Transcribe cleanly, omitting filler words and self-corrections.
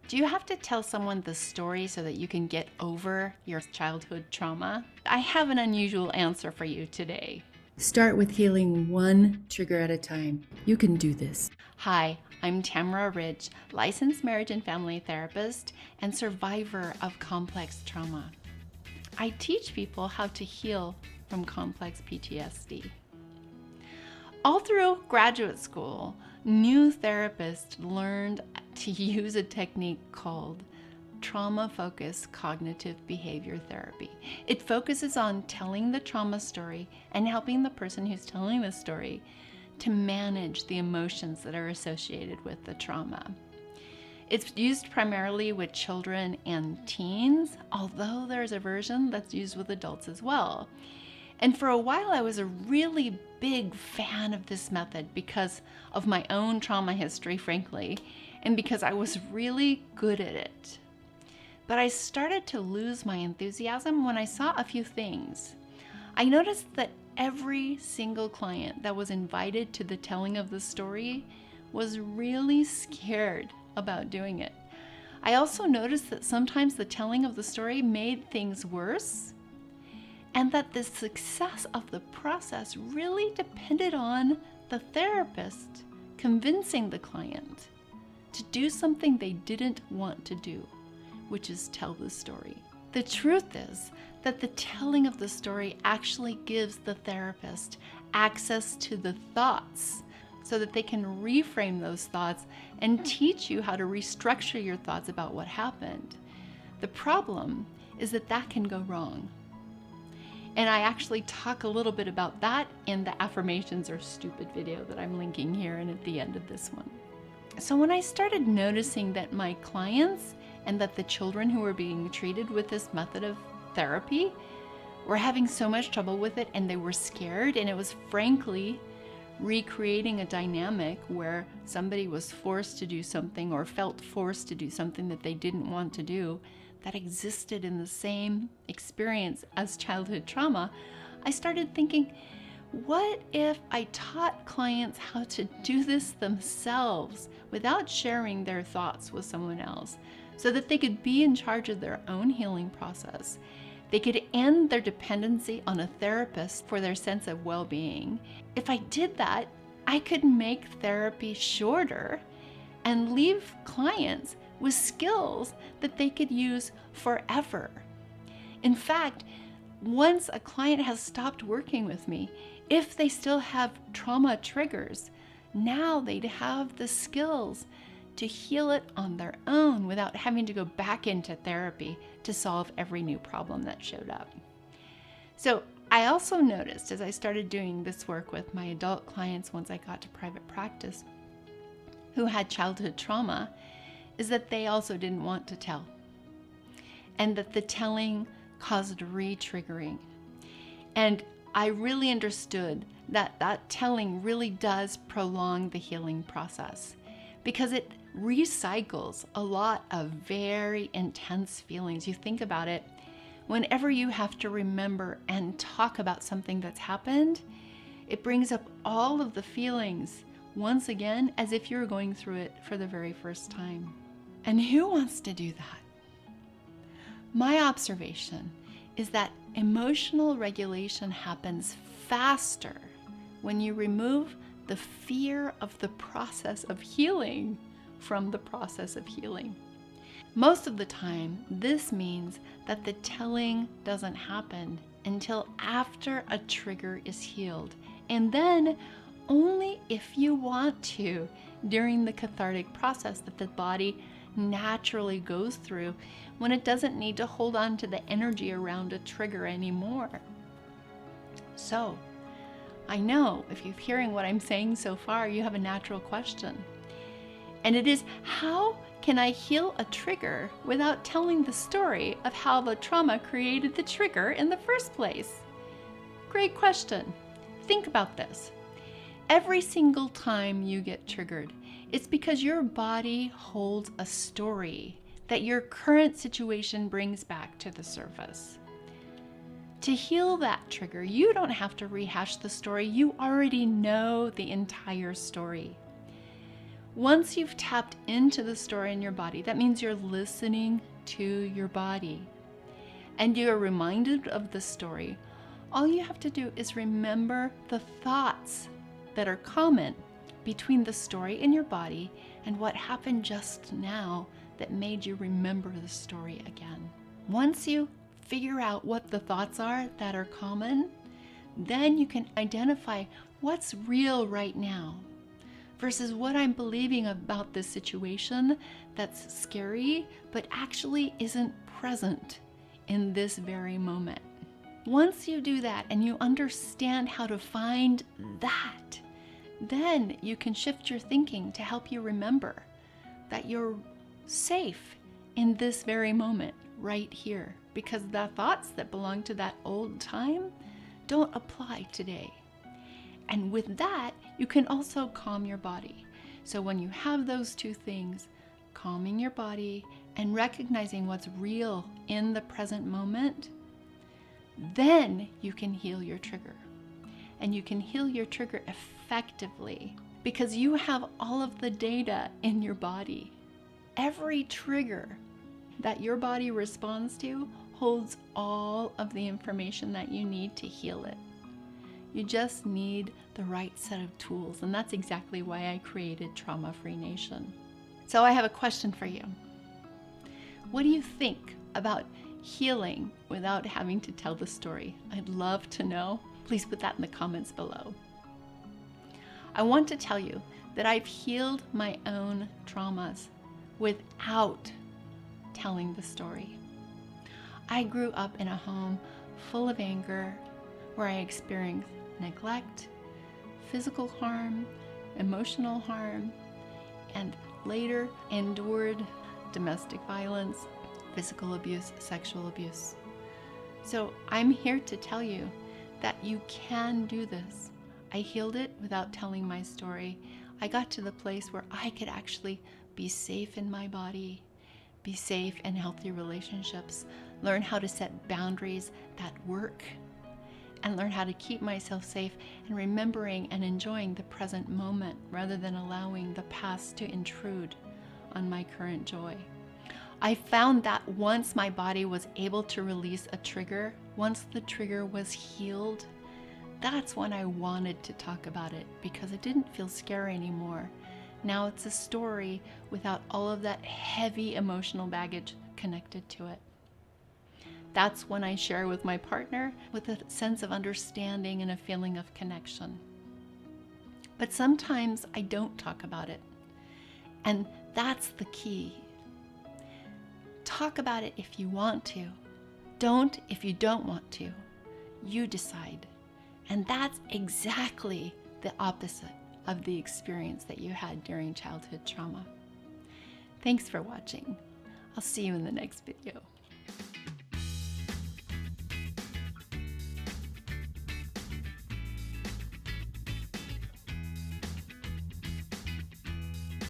Do you have to tell someone the story so that you can get over your childhood trauma? I have an unusual answer for you today. Start with healing one trigger at a time. You can do this. Hi, I'm Tamara Ridge, licensed marriage and family therapist and survivor of complex trauma. I teach people how to heal from complex PTSD. All through graduate school, new therapists learned to use a technique called trauma-focused cognitive behavior therapy. It focuses on telling the trauma story and helping the person who's telling the story to manage the emotions that are associated with the trauma. It's used primarily with children and teens, although there's a version that's used with adults as well. And for a while, I was a really big fan of this method because of my own trauma history, frankly, and because I was really good at it. But I started to lose my enthusiasm when I saw a few things. I noticed that every single client that was invited to the telling of the story was really scared about doing it. I also noticed that sometimes the telling of the story made things worse, and that the success of the process really depended on the therapist convincing the client to do something they didn't want to do, which is tell the story. The truth is that the telling of the story actually gives the therapist access to the thoughts so that they can reframe those thoughts and teach you how to restructure your thoughts about what happened. The problem is that that can go wrong. And I actually talk a little bit about that in the affirmations or stupid video that I'm linking here and at the end of this one. So when I started noticing that my clients and that the children who were being treated with this method of therapy were having so much trouble with it and they were scared, and it was frankly recreating a dynamic where somebody was forced to do something or felt forced to do something that they didn't want to do, that existed in the same experience as childhood trauma, I started thinking, what if I taught clients how to do this themselves without sharing their thoughts with someone else, so that they could be in charge of their own healing process? They could end their dependency on a therapist for their sense of well-being. If I did that, I could make therapy shorter and leave clients with skills that they could use forever. In fact, once a client has stopped working with me, if they still have trauma triggers, now they'd have the skills to heal it on their own without having to go back into therapy to solve every new problem that showed up. So I also noticed as I started doing this work with my adult clients once I got to private practice who had childhood trauma, is that they also didn't want to tell, and that the telling caused re-triggering. And I really understood that that telling really does prolong the healing process because it recycles a lot of very intense feelings. You think about it, whenever you have to remember and talk about something that's happened, it brings up all of the feelings once again as if you're going through it for the very first time. And who wants to do that? My observation is that emotional regulation happens faster when you remove the fear of the process of healing from the process of healing. Most of the time, this means that the telling doesn't happen until after a trigger is healed, and then only if you want to during the cathartic process that the body naturally goes through when it doesn't need to hold on to the energy around a trigger anymore. So, I know if you're hearing what I'm saying so far, you have a natural question. And it is, how can I heal a trigger without telling the story of how the trauma created the trigger in the first place? Great question. Think about this. Every single time you get triggered, it's because your body holds a story that your current situation brings back to the surface. To heal that trigger, you don't have to rehash the story. You already know the entire story. Once you've tapped into the story in your body, that means you're listening to your body and you're reminded of the story. All you have to do is remember the thoughts that are common between the story in your body and what happened just now that made you remember the story again. Once you figure out what the thoughts are that are common, then you can identify what's real right now versus what I'm believing about this situation that's scary but actually isn't present in this very moment. Once you do that and you understand how to find that, then you can shift your thinking to help you remember that you're safe in this very moment right here, because the thoughts that belong to that old time don't apply today. And with that, you can also calm your body. So when you have those two things, calming your body and recognizing what's real in the present moment, then you can heal your trigger. And you can heal your trigger effectively because you have all of the data in your body. Every trigger that your body responds to holds all of the information that you need to heal it. You just need the right set of tools, and that's exactly why I created Trauma Free Nation. So I have a question for you. What do you think about healing without having to tell the story? I'd love to know. Please put that in the comments below. I want to tell you that I've healed my own traumas without telling the story. I grew up in a home full of anger where I experienced neglect, physical harm, emotional harm, and later endured domestic violence, physical abuse, sexual abuse. So I'm here to tell you that you can do this. I healed it without telling my story. I got to the place where I could actually be safe in my body, be safe in healthy relationships, learn how to set boundaries that work, and learn how to keep myself safe and remembering and enjoying the present moment rather than allowing the past to intrude on my current joy. I found that once my body was able to release a trigger, once the trigger was healed, that's when I wanted to talk about it because it didn't feel scary anymore. Now it's a story without all of that heavy emotional baggage connected to it. That's when I share with my partner with a sense of understanding and a feeling of connection. But sometimes I don't talk about it. And that's the key. Talk about it if you want to. Don't if you don't want to. You decide. And that's exactly the opposite of the experience that you had during childhood trauma. Thanks for watching. I'll see you in the next video.